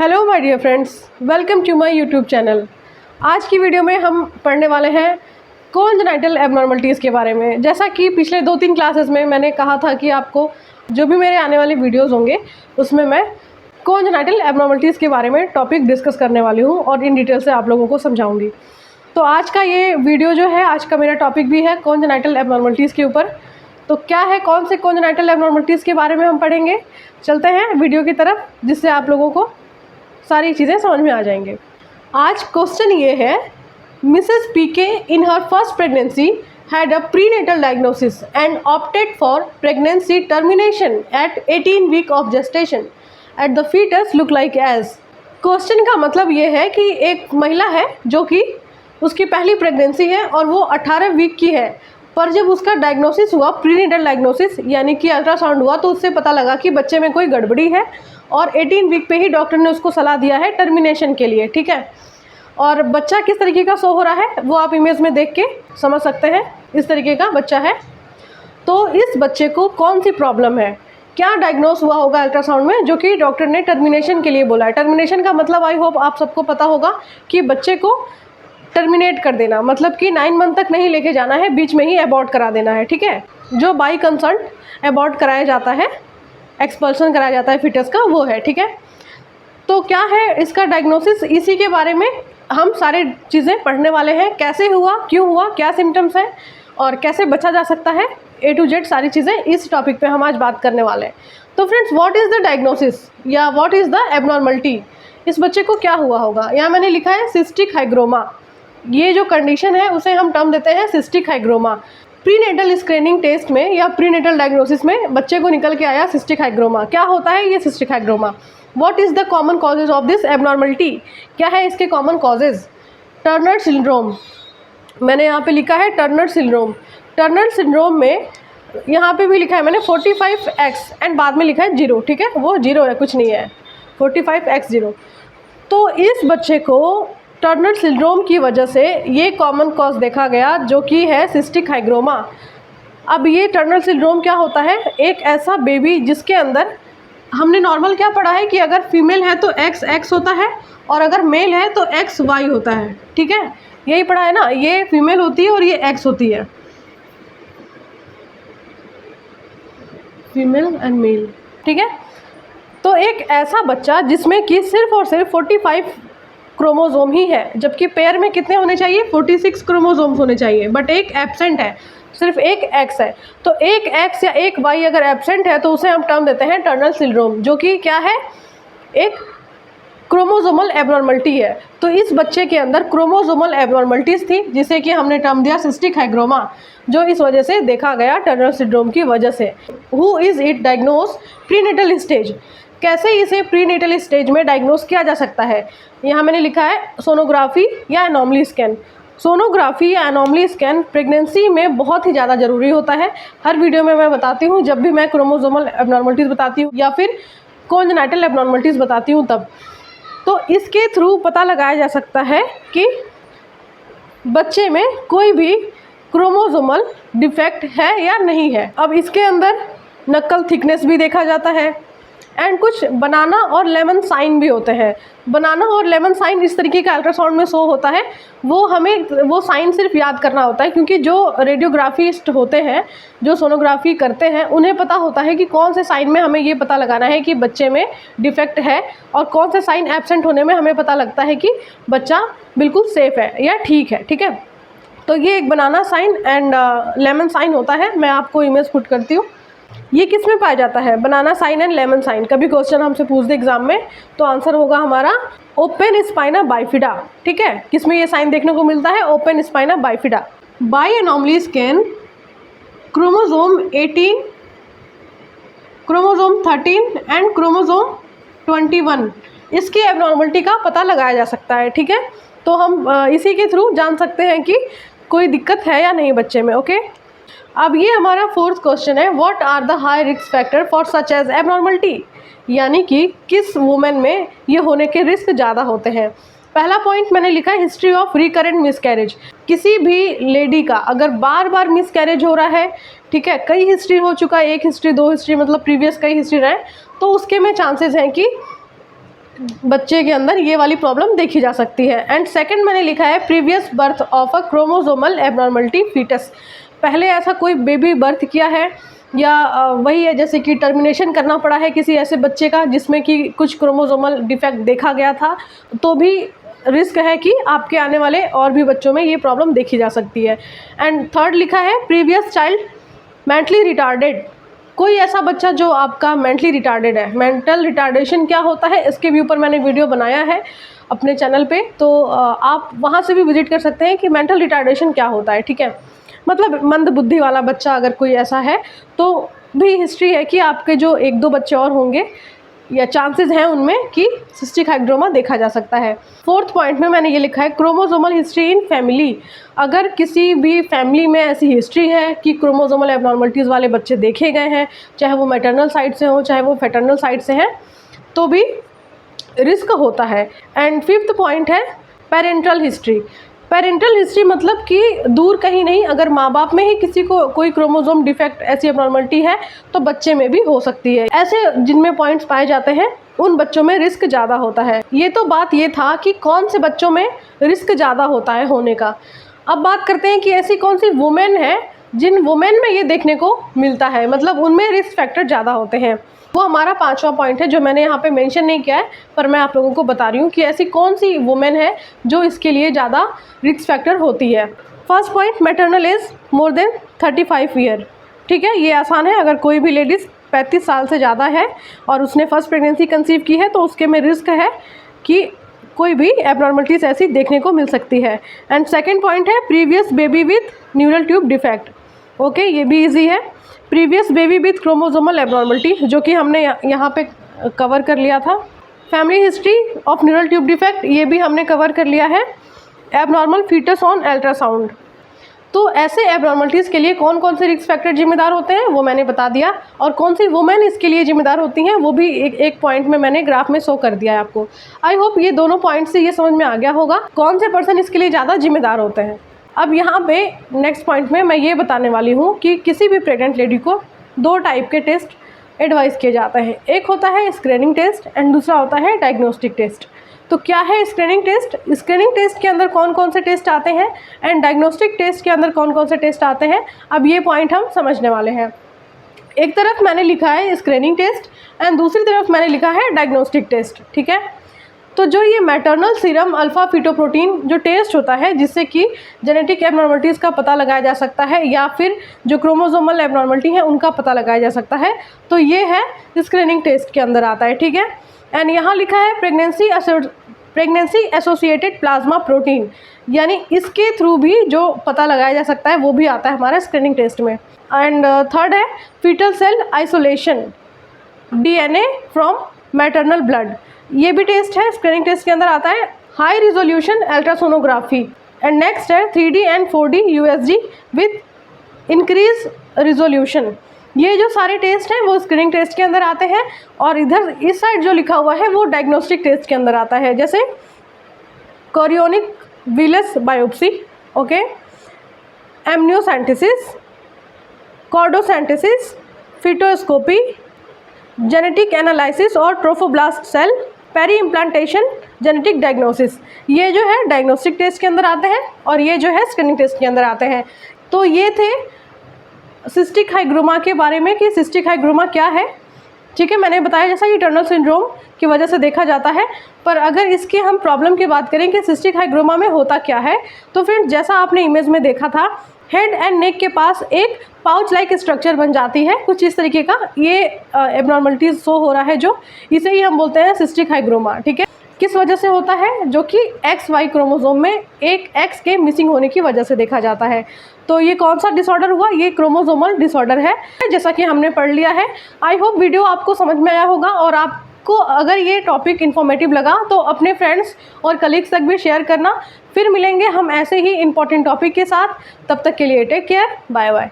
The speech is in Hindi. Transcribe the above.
Hello my dear friends, welcome to my YouTube channel. आज की वीडियो में हम पढ़ने वाले हैं कॉन्जेनाइटल एबनॉर्मलिटीज़ के बारे में। जैसा कि पिछले 2-3 क्लासेस में मैंने कहा था कि आपको जो भी मेरे आने वाले वीडियोस होंगे उसमें मैं कॉन्जेनाइटल एबनॉर्मलिटीज़ के बारे में टॉपिक डिस्कस करने वाली हूँ और इन डिटेल से आप लोगों को समझाऊँगी। तो आज का ये वीडियो जो है, आज का मेरा टॉपिक भी है कॉन्जेनाइटल एबनॉर्मलिटीज़ के ऊपर। तो क्या है, कौन से कॉन्जेनाइटल एबनॉर्मलिटीज़ के बारे में हम पढ़ेंगे। चलते हैं वीडियो की तरफ, जिससे आप लोगों को सारी चीज़ें समझ में आ जाएंगे। आज क्वेश्चन ये है, Mrs PK in her first pregnancy had a prenatal diagnosis and opted for pregnancy termination at 18 week of gestation at the fetus look like as. Question का मतलब ये है कि एक महिला है जो कि उसकी पहली प्रेगनेंसी है और वो 18 वीक की है, पर जब उसका डायग्नोसिस हुआ, प्रीनेटल डायग्नोसिस यानी कि अल्ट्रासाउंड हुआ, तो उससे पता लगा कि बच्चे में कोई गड़बड़ी है और 18 वीक पे ही डॉक्टर ने उसको सलाह दिया है टर्मिनेशन के लिए। ठीक है, और बच्चा किस तरीके का शो हो रहा है वो आप इमेज में देख के समझ सकते हैं। इस तरीके का बच्चा है। तो इस बच्चे को कौन सी प्रॉब्लम है, क्या डायग्नोस हुआ होगा अल्ट्रासाउंड में, जो कि डॉक्टर ने टर्मिनेशन के लिए बोला है। टर्मिनेशन का मतलब आई होप आप सबको पता होगा कि बच्चे को टर्मिनेट कर देना, मतलब कि 9 मंथ तक नहीं लेके जाना है, बीच में ही अबॉर्ट करा देना है। ठीक है, जो बाई कंसर्ट अबॉर्ट कराया जाता है, एक्सपल्सन कराया जाता है फिटस का, वो है। ठीक है, तो क्या है इसका डायग्नोसिस, इसी के बारे में हम सारी चीज़ें पढ़ने वाले हैं। कैसे हुआ, क्यों हुआ, क्या सिम्टम्स हैं और कैसे बचा जा सकता है, A to Z सारी चीज़ें इस टॉपिक पे हम आज बात करने वाले हैं। तो friends, what is the diagnosis या व्हाट इज़ द एबनॉर्मलिटी, इस बच्चे को क्या हुआ होगा। यहाँ मैंने लिखा है सिस्टिक हाइग्रोमा। ये जो कंडीशन है उसे हम टर्म देते हैं cystic hygroma. Prenatal screening test में या प्रीनेटल डायग्नोसिस में बच्चे को निकल के आया सिस्टिक हाइग्रोमा। क्या होता है ये cystic hygroma, what is the common causes of this abnormality, क्या है इसके कॉमन कॉजेज। टर्नर सिंड्रोम, मैंने यहाँ पे लिखा है टर्नर सिंड्रोम। टर्नर सिंड्रोम में यहाँ पे भी लिखा है मैंने 45X एंड बाद में लिखा है 0। ठीक है, वो 0 है, कुछ नहीं है, 45X0। तो इस बच्चे को टर्नर सिंड्रोम की वजह से ये कॉमन कॉज देखा गया, जो कि है सिस्टिक हाइग्रोमा। अब ये टर्नर सिंड्रोम क्या होता है, एक ऐसा बेबी जिसके अंदर हमने नॉर्मल क्या पढ़ा है कि अगर फीमेल है तो XX होता है और अगर मेल है तो XY होता है। ठीक है, यही पढ़ा है ना, ये फीमेल होती है और ये X होती है, फीमेल एंड मेल। ठीक है, तो एक ऐसा बच्चा जिसमें कि सिर्फ और सिर्फ 45 क्रोमोसोम ही है, जबकि पेयर में कितने होने चाहिए, 46 क्रोमोसोम्स होने चाहिए, बट एक एब्सेंट है, सिर्फ एक X है। तो एक X या एक Y अगर एब्सेंट है तो उसे हम टर्म देते हैं टर्नर सिंड्रोम, जो कि क्या है, एक क्रोमोसोमल एबनॉर्मलिटी है। तो इस बच्चे के अंदर क्रोमोसोमल एबनॉर्मलिटीज़ थी, जिसे कि हमने टर्म दिया सिस्टिक हाइग्रोमा, जो इस वजह से देखा गया टर्नर सिंड्रोम की वजह से। Who is it diagnose prenatal stage, कैसे इसे प्रीनेटल स्टेज में डायग्नोस किया जा सकता है। यहाँ मैंने लिखा है सोनोग्राफी या एनॉमली स्कैन। सोनोग्राफी या एनॉमली स्कैन प्रेगनेंसी में बहुत ही ज़्यादा ज़रूरी होता है। हर वीडियो में मैं बताती हूँ, जब भी मैं क्रोमोसोमल एबनॉर्मलिटीज़ बताती हूँ या फिर कॉन्जेनाइटल एबनॉर्मलिटीज़ बताती हूँ तब। तो इसके थ्रू पता लगाया जा सकता है कि बच्चे में कोई भी क्रोमोसोमल डिफेक्ट है या नहीं है। अब इसके अंदर नक्कल थिकनेस भी देखा जाता है एंड कुछ बनाना और लेमन साइन भी होते हैं। बनाना और लेमन साइन इस तरीके का अल्ट्रासाउंड में शो होता है, वो हमें वो साइन सिर्फ याद करना होता है, क्योंकि जो रेडियोग्राफिस्ट होते हैं, जो सोनोग्राफी करते हैं, उन्हें पता होता है कि कौन से साइन में हमें ये पता लगाना है कि बच्चे में डिफेक्ट है और कौन से साइन एब्सेंट होने में हमें पता लगता है कि बच्चा बिल्कुल सेफ़ है या ठीक है। ठीक है, तो ये एक बनाना साइन एंड लेमन साइन होता है। मैं आपको इमेज पुट करती हूँ। ये किस में पाया जाता है, बनाना साइन एंड लेमन साइन। कभी क्वेश्चन हमसे पूछ दे एग्जाम में तो आंसर होगा हमारा ओपन स्पाइना बाइफिडा। ठीक है, किसमें ये साइन देखने को मिलता है, open spina bifida. By anomaly scan chromosome 18, chromosome 13 and chromosome 21, इसकी एबनॉर्मलिटी का पता लगाया जा सकता है। ठीक है, तो हम इसी के थ्रू जान सकते हैं कि कोई दिक्कत है या नहीं बच्चे में। ओके, अब ये हमारा 4th क्वेश्चन है, what are the high risk factor for such as abnormality, यानी कि किस वुमेन में ये होने के रिस्क ज़्यादा होते हैं। पहला पॉइंट मैंने लिखा है हिस्ट्री ऑफ रिकरेंट मिसकैरेज। किसी भी लेडी का अगर बार बार मिसकैरेज हो रहा है, ठीक है, कई हिस्ट्री हो चुका है, 1 हिस्ट्री 2 हिस्ट्री, मतलब प्रीवियस कई हिस्ट्री रहे, तो उसके में चांसेस हैं कि बच्चे के अंदर ये वाली प्रॉब्लम देखी जा सकती है। एंड सेकंड मैंने लिखा है previous birth of a chromosomal abnormality fetus. पहले ऐसा कोई बेबी बर्थ किया है या वही है जैसे कि टर्मिनेशन करना पड़ा है किसी ऐसे बच्चे का जिसमें कि कुछ क्रोमोसोमल डिफेक्ट देखा गया था, तो भी रिस्क है कि आपके आने वाले और भी बच्चों में ये प्रॉब्लम देखी जा सकती है। एंड थर्ड लिखा है प्रीवियस चाइल्ड मेंटली रिटार्डेड। कोई ऐसा बच्चा जो आपका मेंटली रिटार्डेड है। मेंटल रिटार्डेशन क्या होता है इसके भी ऊपर मैंने वीडियो बनाया है अपने चैनल पे, तो आप वहाँ से भी विजिट कर सकते हैं कि मेंटल रिटार्डेशन क्या होता है। ठीक है, मतलब मंद बुद्धि वाला बच्चा अगर कोई ऐसा है तो भी हिस्ट्री है कि आपके जो 1-2 बच्चे और होंगे या चांसेस हैं उनमें कि सिस्टिक हाइग्रोमा देखा जा सकता है। फोर्थ पॉइंट में मैंने ये लिखा है क्रोमोसोमल हिस्ट्री इन फैमिली। अगर किसी भी फैमिली में ऐसी हिस्ट्री है कि क्रोमोसोमल एबनॉर्मलिटीज़ वाले बच्चे देखे गए हैं, चाहे वो मैटरनल साइड से हो चाहे वो पैटर्नल साइड से हैं, तो भी रिस्क होता है। एंड फिफ्थ पॉइंट है पेरेंटल हिस्ट्री। पेरेंटल हिस्ट्री मतलब कि दूर कहीं नहीं, अगर माँ बाप में ही किसी को कोई क्रोमोसोम डिफेक्ट ऐसी एबनॉर्मलिटी है तो बच्चे में भी हो सकती है। ऐसे जिनमें पॉइंट्स पाए जाते हैं उन बच्चों में रिस्क ज़्यादा होता है। ये तो बात ये था कि कौन से बच्चों में रिस्क ज़्यादा होता है होने का। अब बात करते हैं कि ऐसी कौन सी वुमेन है जिन वुमेन में ये देखने को मिलता है, मतलब उनमें रिस्क फैक्टर ज़्यादा होते हैं। वो हमारा 5वां पॉइंट है जो मैंने यहाँ पे मेंशन नहीं किया है, पर मैं आप लोगों को बता रही हूँ कि ऐसी कौन सी वुमेन है जो इसके लिए ज़्यादा रिस्क फैक्टर होती है। First point maternal age more than 35 year. ठीक है, ये आसान है। अगर कोई भी लेडीज़ 35 साल से ज़्यादा है और उसने फर्स्ट प्रेगनेंसी कंसीव की है तो उसके में रिस्क है कि कोई भी एबनॉर्मलिटीज़ ऐसी देखने को मिल सकती है। एंड सेकेंड पॉइंट है previous baby with neural tube defect. Okay, ये भी ईजी है। Previous baby with chromosomal abnormality जो कि हमने यहाँ पे कवर कर लिया था। Family history of neural tube defect ये भी हमने कवर कर लिया है। Abnormal fetus on ultrasound. तो ऐसे एबनॉर्मलिटीज़ के लिए कौन कौन से रिस्क फैक्टर जिम्मेदार होते हैं वो मैंने बता दिया, और कौन सी वुमेन इसके लिए जिम्मेदार होती हैं वो भी एक पॉइंट में मैंने ग्राफ में शो कर दिया है आपको। आई होप ये दोनों पॉइंट से ये समझ में आ गया होगा कौन से पर्सन इसके लिए ज़्यादा जिम्मेदार होते हैं। अब यहाँ पे नेक्स्ट पॉइंट में मैं ये बताने वाली हूँ कि किसी भी प्रेग्नेंट लेडी को 2 टाइप के टेस्ट एडवाइस किए जाते हैं। एक होता है स्क्रीनिंग टेस्ट एंड दूसरा होता है डायग्नोस्टिक टेस्ट। तो क्या है स्क्रीनिंग टेस्ट? स्क्रीनिंग टेस्ट के अंदर कौन कौन से टेस्ट आते हैं एंड डायग्नोस्टिक टेस्ट के अंदर कौन कौन से टेस्ट आते हैं, अब ये पॉइंट हम समझने वाले हैं। एक तरफ मैंने लिखा है स्क्रीनिंग टेस्ट एंड दूसरी तरफ मैंने लिखा है डायग्नोस्टिक टेस्ट। ठीक है, तो जो ये मैटरनल सीरम अल्फा फीटोप्रोटीन जो टेस्ट होता है जिससे कि जेनेटिक एबनॉर्मलिटीज़ का पता लगाया जा सकता है या फिर जो क्रोमोसोमल एबनॉर्मलिटी है उनका पता लगाया जा सकता है, तो ये है स्क्रीनिंग टेस्ट के अंदर आता है। ठीक है, एंड यहाँ लिखा है प्रेगनेंसी एसोसिएटेड प्लाज्मा प्रोटीन, यानी इसके थ्रू भी जो पता लगाया जा सकता है वो भी आता है हमारे स्क्रीनिंग टेस्ट में। एंड थर्ड है fetal cell isolation DNA from maternal blood. ये भी टेस्ट है, स्क्रीनिंग टेस्ट के अंदर आता है। High resolution ultrasonography. And next है 3D and 4D USG with increase resolution. ये जो सारे टेस्ट हैं वो स्क्रीनिंग टेस्ट के अंदर आते हैं, और इधर इस साइड जो लिखा हुआ है वो डायग्नोस्टिक टेस्ट के अंदर आता है, जैसे chorionic villus biopsy, okay, amniocentesis, cordocentesis, fetoscopy, genetic analysis और trophoblast cell, peri implantation, genetic diagnosis. ये जो है डायग्नोस्टिक टेस्ट के अंदर आते हैं और ये जो है स्क्रीनिंग टेस्ट के अंदर आते हैं। तो ये थे सिस्टिक हाइग्रोमा के बारे में कि सिस्टिक हाइग्रोमा क्या है। ठीक है, मैंने बताया जैसा कि टर्नर सिंड्रोम की वजह से देखा जाता है, पर अगर इसके हम प्रॉब्लम की बात करें कि सिस्टिक हाइग्रोमा में होता क्या है, तो फिर जैसा आपने इमेज में देखा था हेड एंड नेक के पास एक पाउच लाइक स्ट्रक्चर बन जाती है कुछ इस तरीके का। ये एबनॉर्मलिटीज शो हो रहा है जो इसे ही हम बोलते हैं सिस्टिक हाइग्रोमा। ठीक है, किस वजह से होता है? जो कि XY क्रोमोसोम में एक X के मिसिंग होने की वजह से देखा जाता है। तो ये कौन सा डिसऑर्डर हुआ? ये क्रोमोसोमल डिसऑर्डर है, जैसा कि हमने पढ़ लिया है। आई होप वीडियो आपको समझ में आया होगा, और आपको अगर ये टॉपिक इन्फॉर्मेटिव लगा तो अपने फ्रेंड्स और कलीग्स तक भी शेयर करना। फिर मिलेंगे हम ऐसे ही इंपॉर्टेंट टॉपिक के साथ, तब तक के लिए टेक केयर, बाय बाय।